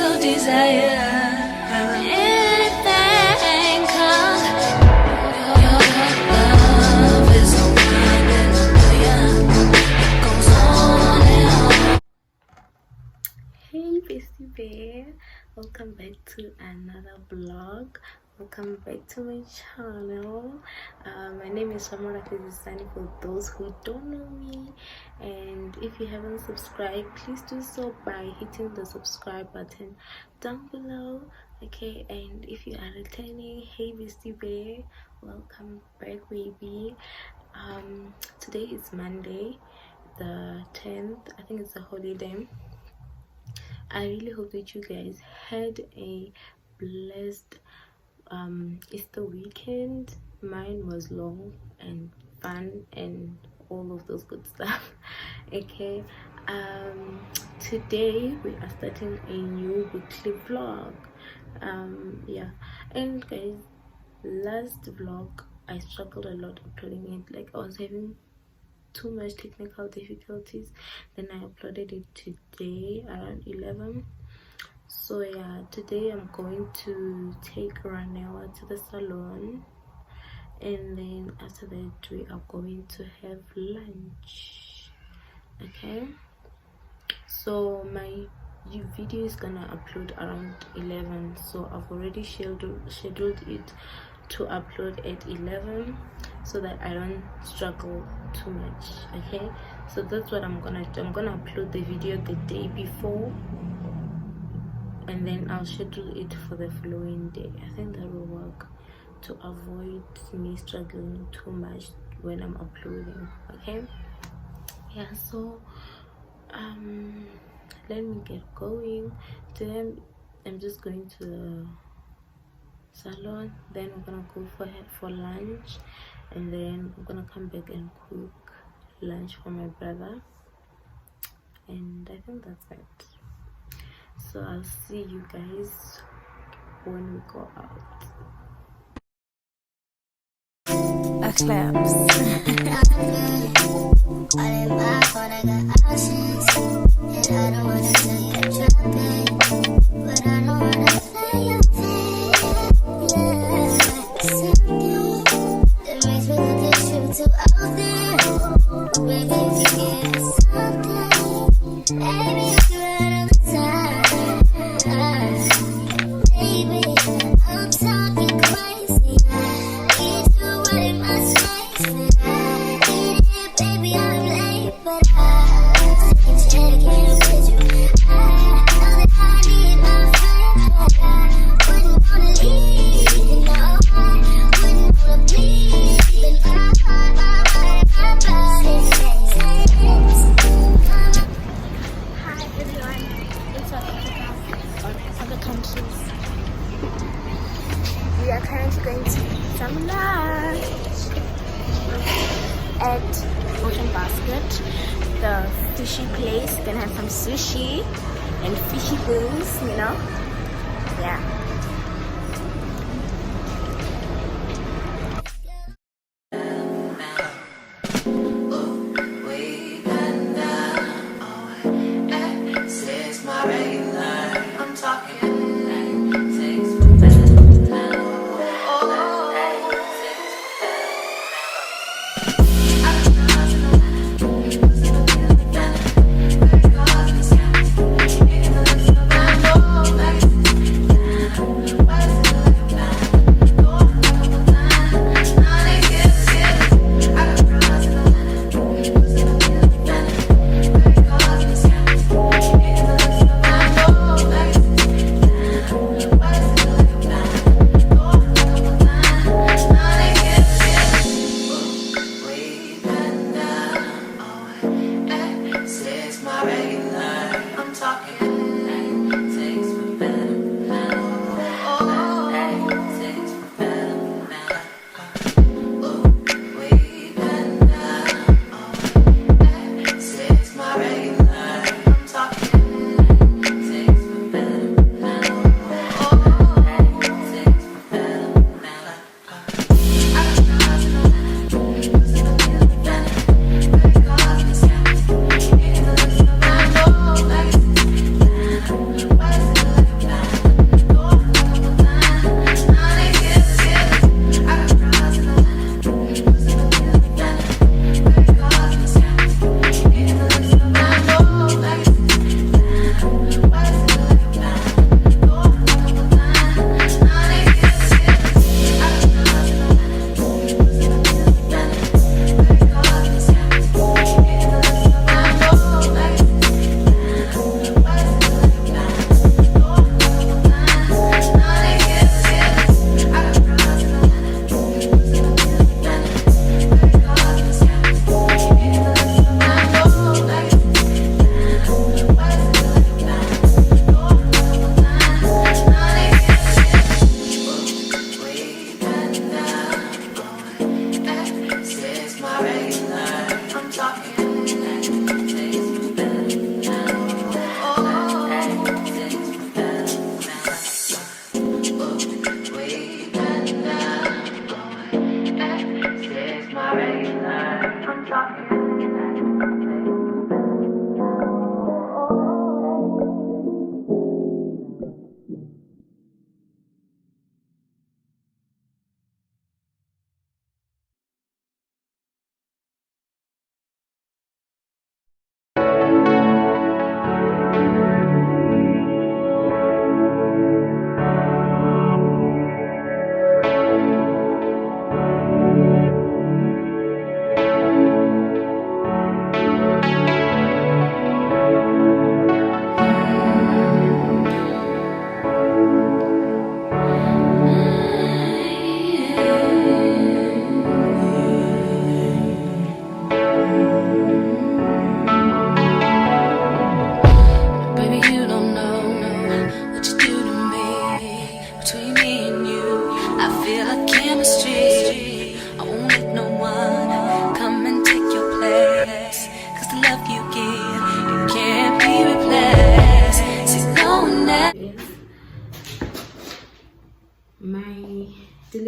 your desire. Anything, 'cause your love is so kind and a million. It goes on and on. Hey bestie bear, welcome back to another vlog. Welcome back to my channel. My name is Samora Kizisani for those who don't know me, and if you haven't subscribed, please do so by hitting the subscribe button down below. Okay, and if you are returning, hey bestie bear, welcome back baby. Today is Monday the 10th. I think it's a holiday. I really hope that you guys had a blessed Easter weekend. Mine was long and fun and all of those good stuff. Okay, today we are starting a new weekly vlog. Yeah, and guys, last vlog I struggled a lot uploading it. Like, I was having too much technical difficulties. Then I uploaded it today around 11. So yeah, today I'm going to take Ranella to the salon, and then after that we are going to have lunch. Okay, so my video is gonna upload around 11, so I've already scheduled it to upload at 11 so that I don't struggle too much. Okay, so that's what I'm gonna do. I'm gonna upload the video the day before, and then I'll schedule it for the following day. I think that will work to avoid me struggling too much when I'm uploading. Okay, yeah, so let me get going. Today I'm just going to the salon, then we're gonna go for lunch, and then I'm gonna come back and cook lunch for my brother, and I think that's it. So I'll see you guys when we go out. A claps. We are currently going to eat some lunch at Ocean Basket, the fishy place. Gonna have some sushi and fishy booze, you know. Yeah.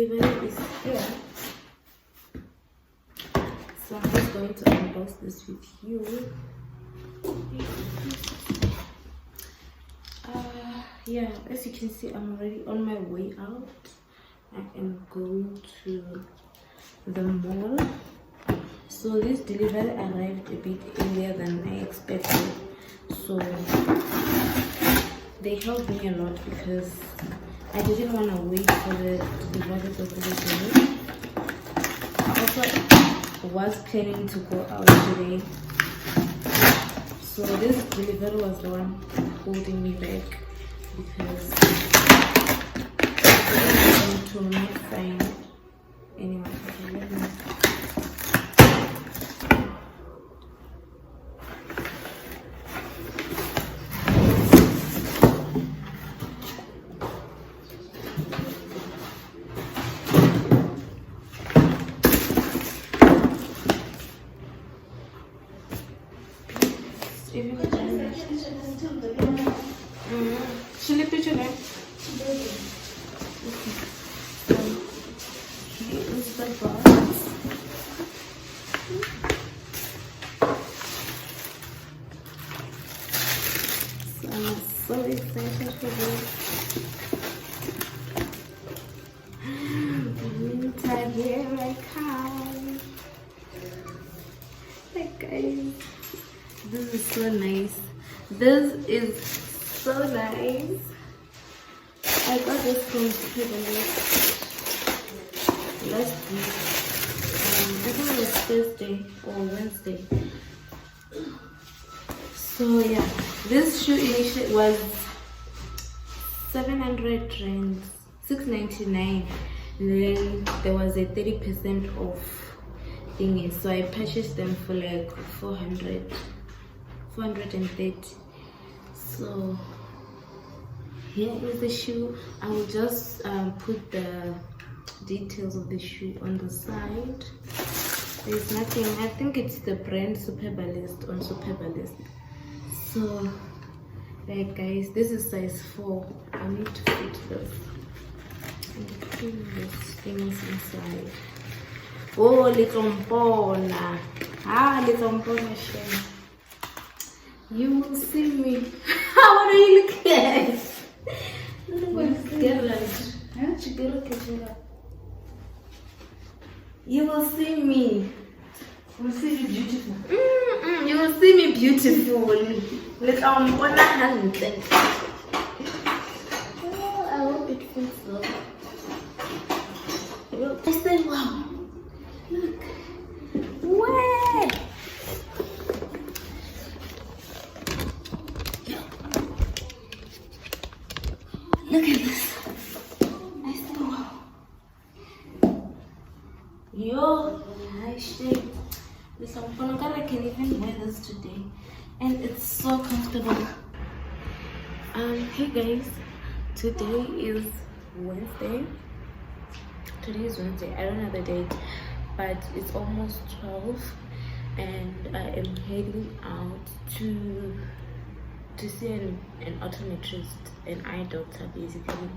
delivery is here. So I'm just going to unbox this with you. Yeah, as you can see, I'm already on my way out. I am going to the mall. So this delivery arrived a bit earlier than I expected. So they helped me a lot because I didn't want to wait for the delivery to deliver. I also was planning to go out today. So this delivery was the one holding me back because I didn't want to make friends. Anyway, okay, let me. Chili picture there. Here is the box. So I'm so excited for this. Winter here I come. Hey guys, this is so nice. This is so nice. I got this from last week. I think it was Thursday or Wednesday. So yeah, this shoe initially was 700 rand, 699. Then there was a 30% off thingy, so I purchased them for like 430. So here is the shoe. I will just put the details of the shoe on the side. There's nothing. I think it's the brand Superbalist on Superbalist. So like guys, this is size 4. I need to fit this and put this things inside. Oh, little mpona. Little mpona shame. You will see me. What are you looking at? You will see me. We'll see you beautiful. You will see me beautiful. Look, I'm gonna hand it. Oh, I hope it fits though. I said, wow. Look. Where? Look at this. I said, wow. Yo, nice shape. Listen, I can even wear this today. And it's so comfortable. Hey guys. Today is Wednesday. Today is Wednesday. I don't know the date. But it's almost 12. And I am heading out to see an optometrist, an eye doctor basically.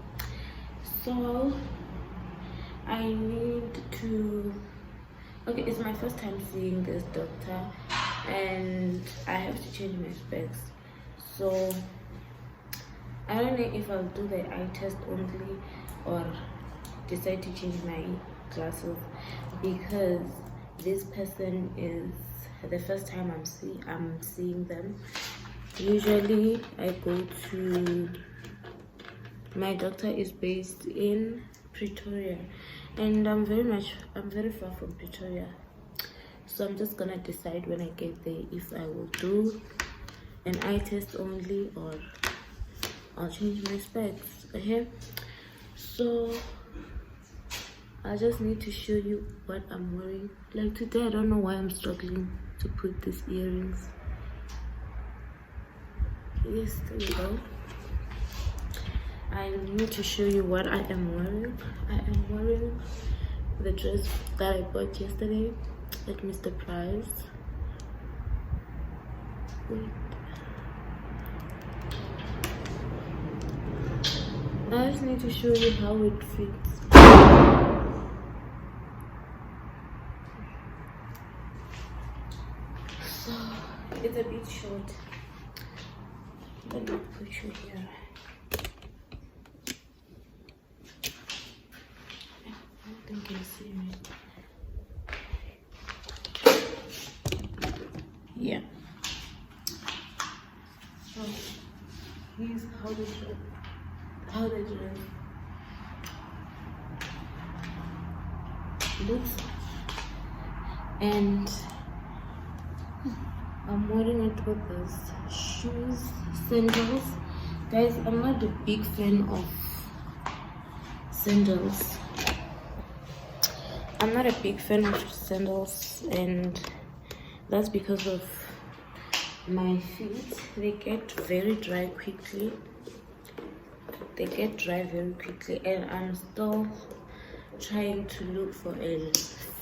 So I need to, okay, it's my first time seeing this doctor and I have to change my specs. So I don't know if I'll do the eye test only or decide to change my glasses, because this person is the first time I'm seeing them. Usually I go to, my doctor is based in Pretoria and I'm very far from Pretoria, so I'm just gonna decide when I get there if I will do an eye test only or I'll change my specs. Okay, so I just need to show you what I'm wearing. Like today, I don't know why I'm struggling to put these earrings. Yes, there we go. I need to show you what I am wearing. I am wearing the dress that I bought yesterday at Mr. Price. Wait. I just need to show you how it fits. it's a bit short. Let me put you here. I don't think you see me. Yeah. So here's how they dress. Looks, and I'm wearing it with these shoes, sandals. Guys, I'm not a big fan of sandals. I'm not a big fan of sandals, and that's because of my feet. They get very dry quickly. And I'm still trying to look for a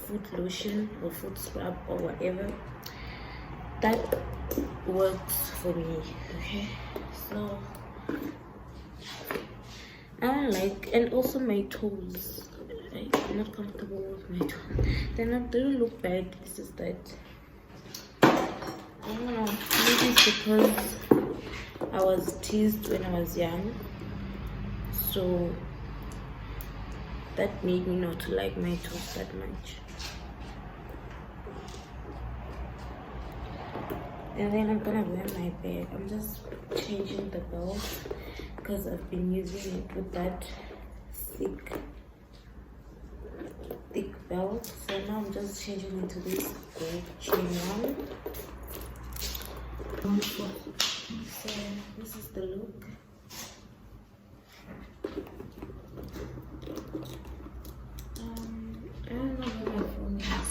foot lotion or foot scrub or whatever that works for me. Okay, so I don't like, and also my toes, I'm not comfortable with my toes. They don't look bad, it's just that I don't know, maybe it's because I was teased when I was young, so that made me not to like my toes that much. And then I'm gonna wear my bag. I'm just changing the belt because I've been using it with that thick belt. So now I'm just changing into this gold chain one. So this is the look. I don't know where my phone is.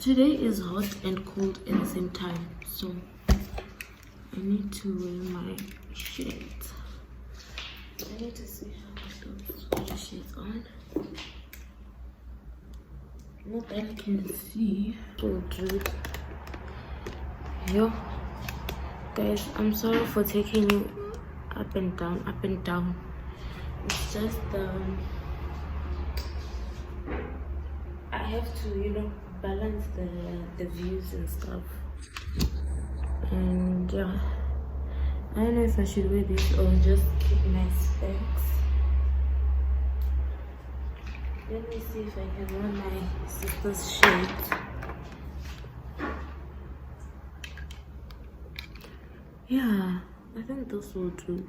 Today is hot and cold at the same time, so I need to wear my shades. I need to see how I put the shades on. Not that I can see. So true. Yo, guys, I'm sorry for taking you up and down. It's just I have to, balance the views and stuff. And yeah, I don't know if I should wear this or just keep my specs. Let me see if I can wear my sister's shades. Yeah, I think this will do.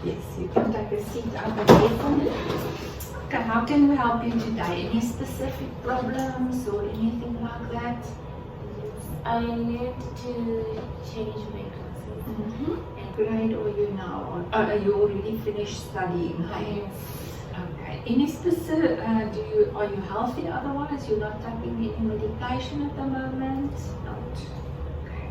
Yes, you can take a seat over there for me. Okay, how can we help you today? Any specific problems or anything like that? I need to change my glasses. And grade or you now? Are you already finished studying? Hey? Yes. Okay. Any specific? Are you healthy? Otherwise, you're not taking any medication at the moment. Not. Okay.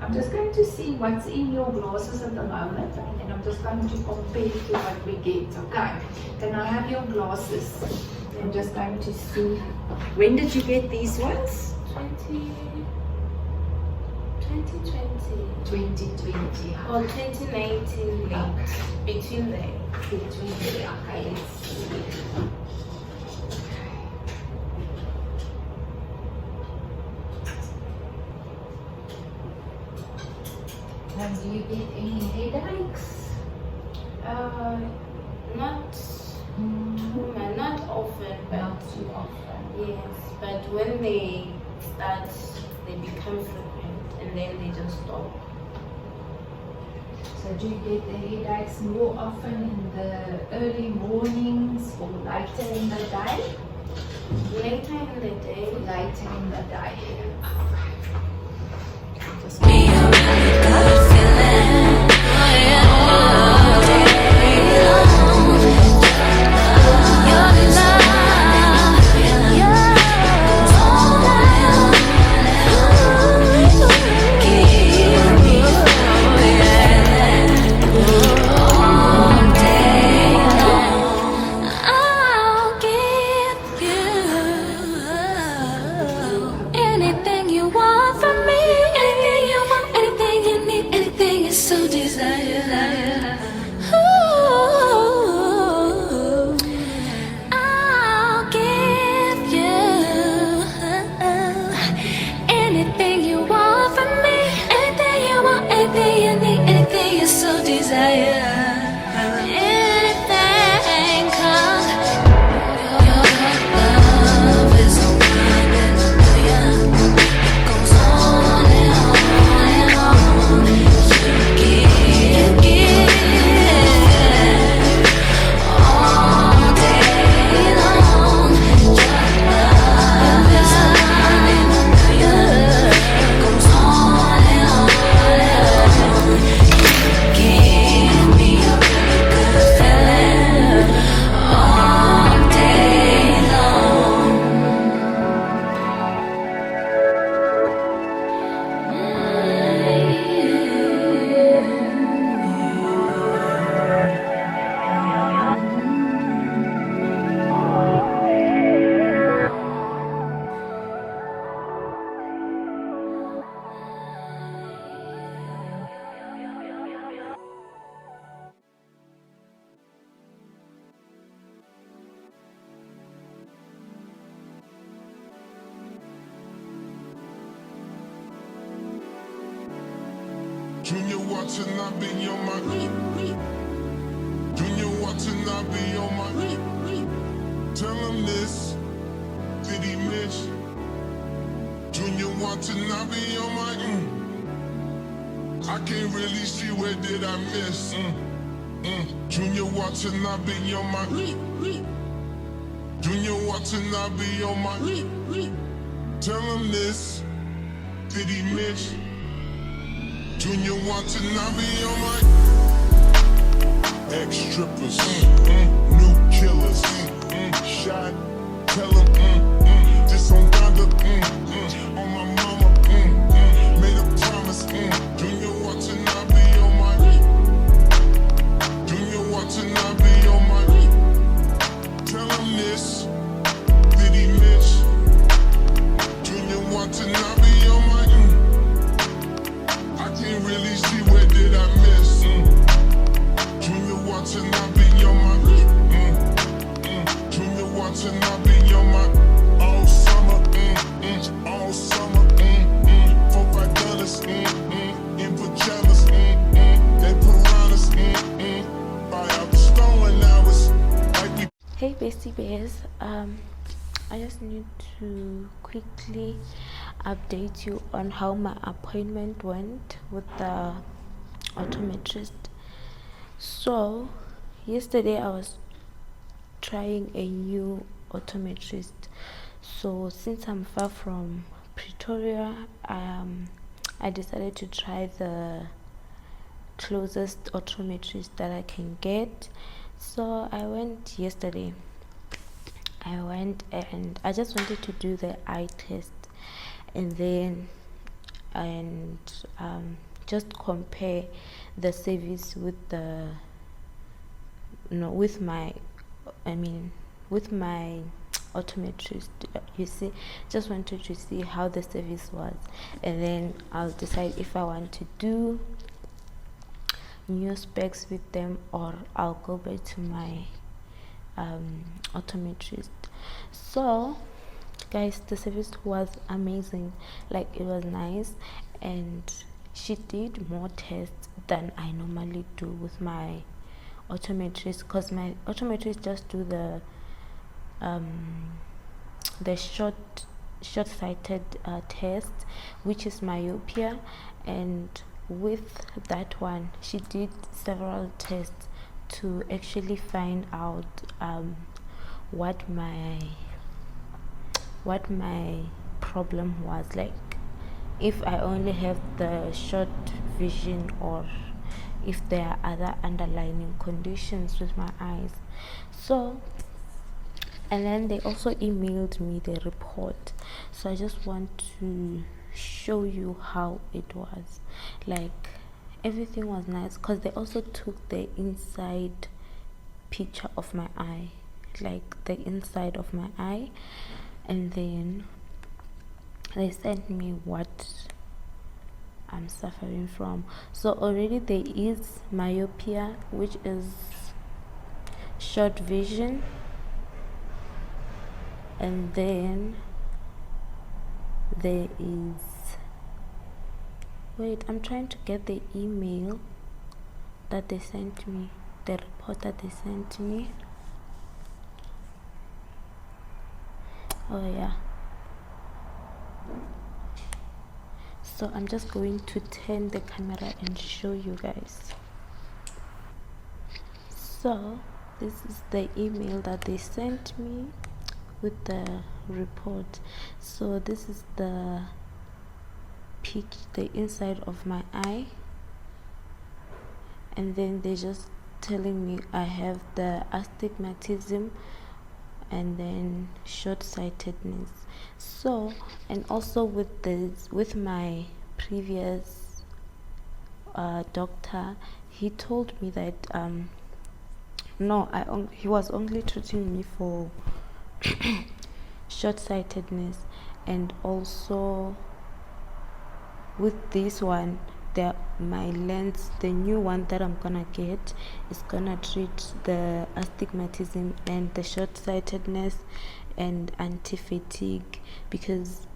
I'm just going to see what's in your glasses at the moment, and then I'm just going to compare to what we get. Okay. Can I have your glasses? I'm just going to see. When did you get these ones? 2020 or 2019, between there. Okay, let's see. And do you get any headaches? Not often, but Not too often. yes, but when they start, they become frequent and then they just stop. So do you get the headaches more often in the early mornings or later in the day? Later in the day. Later in the day. Be a really good feeling. All day long. Your love, goes on and on. Keep me all day long. I'll give you anything you want from Junior Watanabe on my Junior Watanabe on my Tell him this. Did he miss? Junior Watanabe on my I can't really see where did I miss. Junior Watanabe on my Junior Watanabe on my Tell him this. Did he miss? Junior Watanabe on my ex-strippers, new killers, shot, tell him, this on Donda, on my mama, made a promise, Junior Watanabe on my Junior Watanabe on my tell him this, did he miss? Junior Watanabe on my I can't really see where did I miss. Junior Watanabe on my Junior Watanabe on my all summer, all summer, $4-5 in pajamas, they piranhas, buy out the store and I was like we. Hey bestie bears, I just need to quickly update you on how my appointment went with the optometrist. So yesterday I was trying a new optometrist. So since I'm far from Pretoria, I decided to try the closest optometrist that I can get. So I went yesterday. I went and I just wanted to do the eye test and then just compare the service with the with my optometrist. You see, just wanted to see how the service was, and then I'll decide if I want to do new specs with them or I'll go back to my optometrist. So guys, the service was amazing. Like, it was nice, and she did more tests than I normally do with my optometrist, because my optometrist just do the short-sighted test, which is myopia, and with that one she did several tests to actually find out what my problem was, like if I only have the short vision or if there are other underlying conditions with my eyes. So, and then they also emailed me the report, so I just want to show you how it was. Like, everything was nice, because they also took the inside picture of my eye, like the inside of my eye, and then they sent me what I'm suffering from. So already there is myopia, which is short vision, and then there is, wait, I'm trying to get the email that they sent me, the report that they sent me. Oh yeah, so I'm just going to turn the camera and show you guys. So this is the email that they sent me with the report. So this is the inside of my eye, and then they're just telling me I have the astigmatism and then short-sightedness. So, and also with my previous doctor, he told me that he was only treating me for short-sightedness, and also with this one, my lens, the new one that I'm gonna get, is gonna treat the astigmatism and the short-sightedness and anti-fatigue, because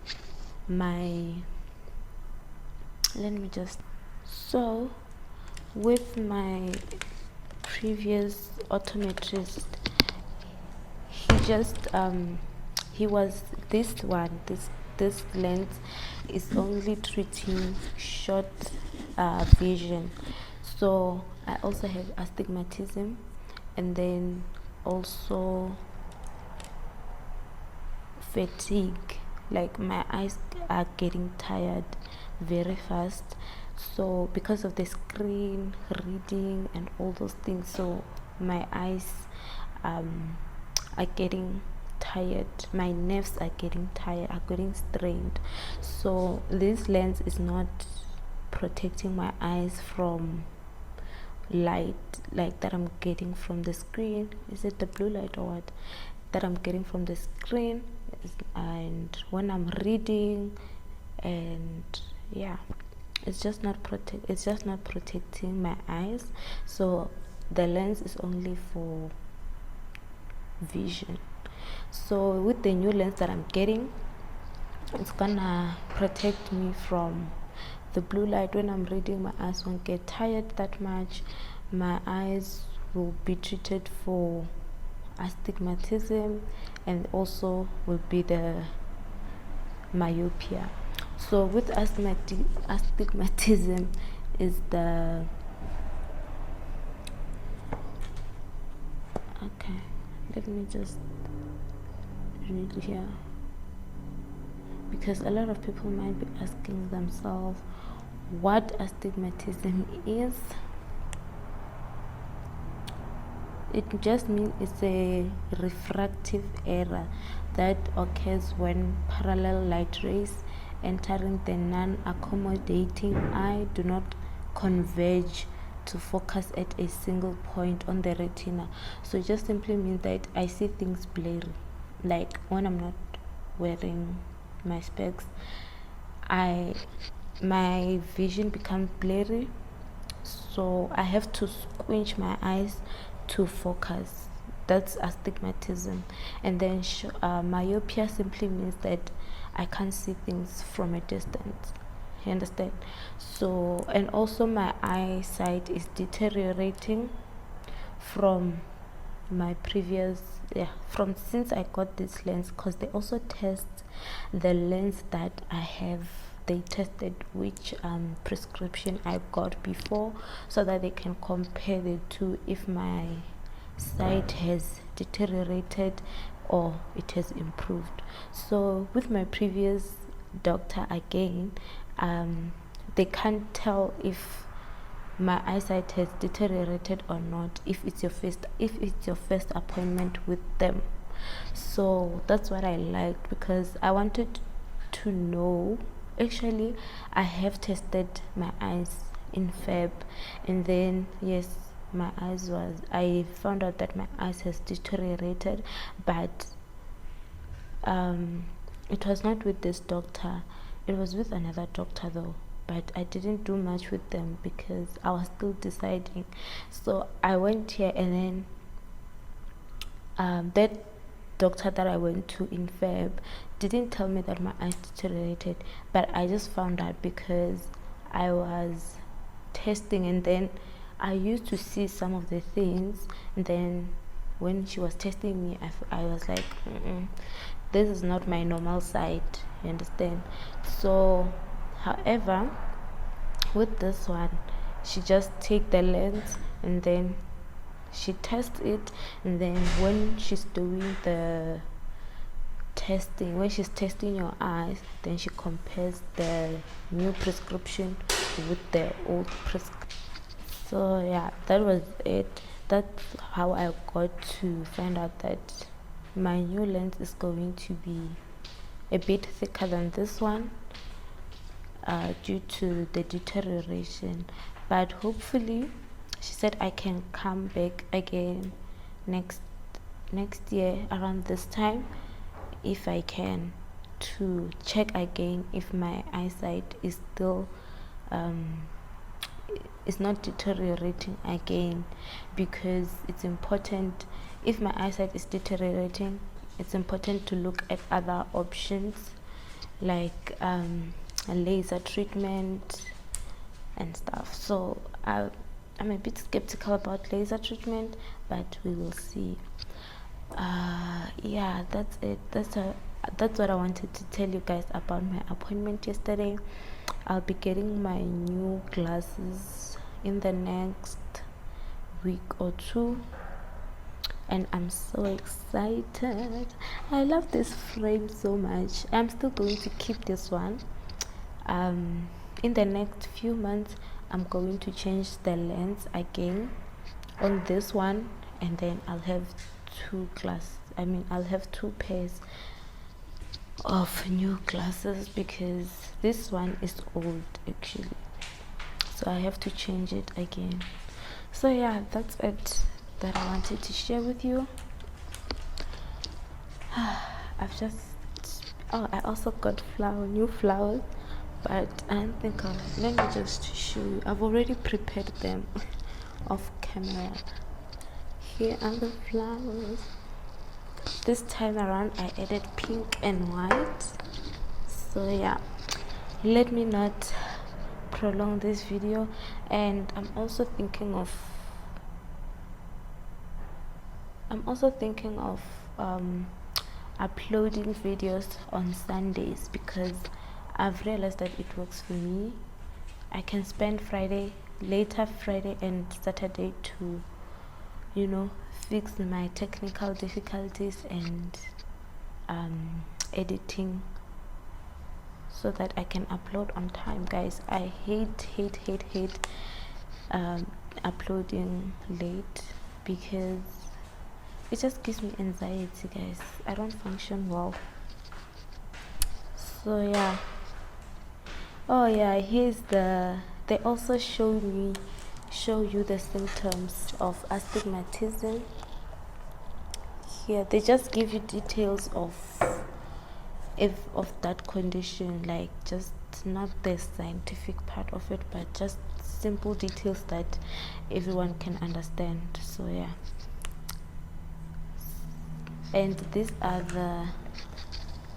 So with my previous optometrist, he just he was this lens is only treating short vision. So I also have astigmatism, and then also fatigue, like my eyes are getting tired very fast. So because of the screen reading and all those things, so my eyes are getting tired, my nerves are getting tired, are getting strained. So this lens is not protecting my eyes from light like that I'm getting from the screen. Is it the blue light or what that I'm getting from the screen? And when I'm reading, and yeah, it's just not protecting my eyes. So the lens is only for vision. So with the new lens that I'm getting, it's gonna protect me from the blue light. When I'm reading, my eyes won't get tired that much. My eyes will be treated for astigmatism, and also will be the myopia. So with astigmatism is the okay, let me just read here, because a lot of people might be asking themselves what astigmatism is. It just means it's a refractive error that occurs when parallel light rays entering the non-accommodating eye do not converge to focus at a single point on the retina. So it just simply means that I see things blurry, like when I'm not wearing my specs, my vision becomes blurry, so I have to squinch my eyes to focus. That's astigmatism. And then myopia simply means that I can't see things from a distance. You understand? So, and also my eyesight is deteriorating from my previous from since I got this lens, because they also test the lens that I have. They tested which prescription I got before, so that they can compare the two, if my sight has deteriorated or it has improved. So with my previous doctor again, they can't tell if my eyesight has deteriorated or not if it's your first appointment with them. So that's what I liked, because I wanted to know. Actually, I have tested my eyes in Feb, and then yes, I found out that my eyes has deteriorated, but it was not with this doctor, it was with another doctor though, but I didn't do much with them because I was still deciding. So I went here, and then that doctor that I went to in Feb didn't tell me that my eyes deteriorated, but I just found out because I was testing, and then I used to see some of the things, and then when she was testing me, I was like, this is not my normal sight, you understand? So however, with this one, she just take the lens, and then she tests it, and then when she's doing the testing, when she's testing your eyes, then she compares the new prescription with the old prescription. So yeah, that was it. That's how I got to find out that my new lens is going to be a bit thicker than this one, due to the deterioration. But hopefully, she said I can come back again next year around this time, if I can, to check again if my eyesight is still is not deteriorating again, because it's important. If my eyesight is deteriorating, it's important to look at other options, like a laser treatment, and stuff. So I'm a bit skeptical about laser treatment, but we will see. Yeah, that's it. That's what I wanted to tell you guys about my appointment yesterday. I'll be getting my new glasses in the next week or two, and I'm so excited. I love this frame so much. I'm still going to keep this one. In the next few months, I'm going to change the lens again on this one, and then I'll have I'll have two pairs of new glasses, because this one is old actually, so I have to change it again. So yeah, that's it that I wanted to share with you. I also got new flowers, but I don't think let me just show you. I've already prepared them off camera. Here are the flowers. This time around I added pink and white. So yeah, let me not prolong this video. And I'm also thinking of uploading videos on Sundays, because I've realized that it works for me. I can spend later Friday and Saturday to fix my technical difficulties and editing, so that I can upload on time. Guys, I hate uploading late, because it just gives me anxiety, guys. I don't function well. So yeah. Oh yeah, they also show you the symptoms of astigmatism. Here they just give you details of that condition, like just not the scientific part of it, but just simple details that everyone can understand. So yeah, and these are the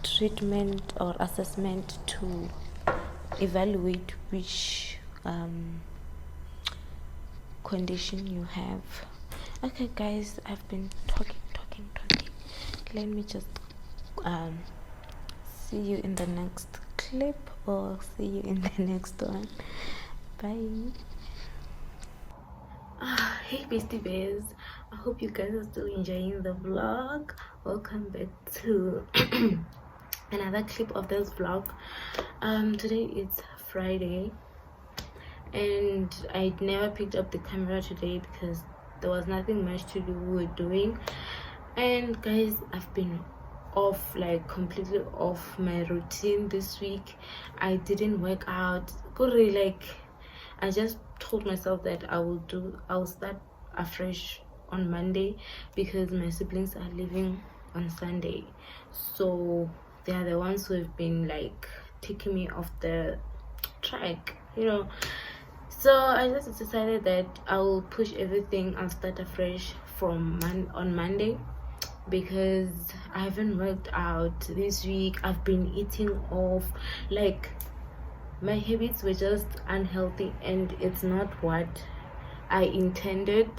treatment or assessment to evaluate which condition you have. Okay guys, I've been talking. Let me just see you in the next clip, or see you in the next one. Bye. Hey bestie bears, I hope you guys are still enjoying the vlog. Welcome back to another clip of this vlog. Today is Friday, and I never picked up the camera today because there was nothing much to do. We were doing, and guys, I've been completely off my routine this week. I didn't work out. I just told myself that I'll start afresh on Monday, because my siblings are leaving on Sunday, so they are the ones who have been taking me off the track, so I just decided that I will push everything and start afresh on Monday, because I haven't worked out this week. I've been eating off, my habits were just unhealthy, and it's not what I intended.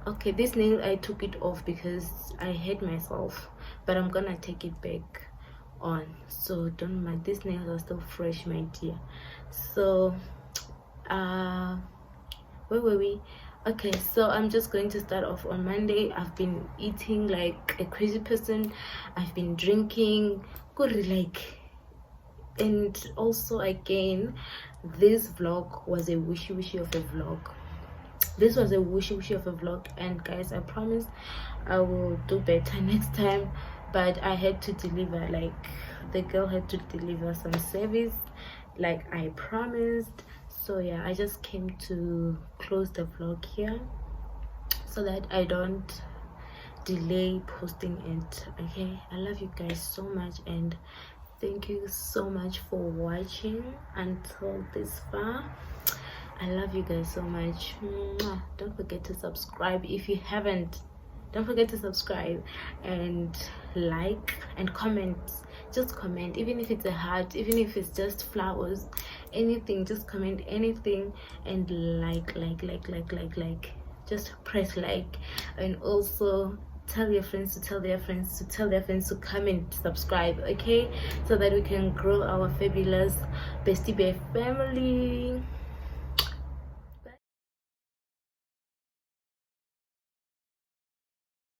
Okay, this nail, I took it off because I hate myself, but I'm gonna take it back on, so don't mind. These nails are still fresh, my dear. So where were we? Okay, so I'm just going to start off on Monday. I've been eating like a crazy person. I've been drinking and also, again, this vlog was a wishy of a vlog. This was a wishy of a vlog, and guys, I promise I will do better next time. But I had to deliver, the girl had to deliver some service like I promised. So yeah, I just came to close the vlog here so that I don't delay posting it. Okay, I love you guys so much, and thank you so much for watching until this far. I love you guys so much. Don't forget to subscribe if you haven't. Don't forget to subscribe and like and comment. Just comment, even if it's a heart, even if it's just flowers. anything, just comment anything and like, just press like, and also tell your friends to tell their friends to tell their friends to come and subscribe, okay, so that we can grow our fabulous Bestie Bear family.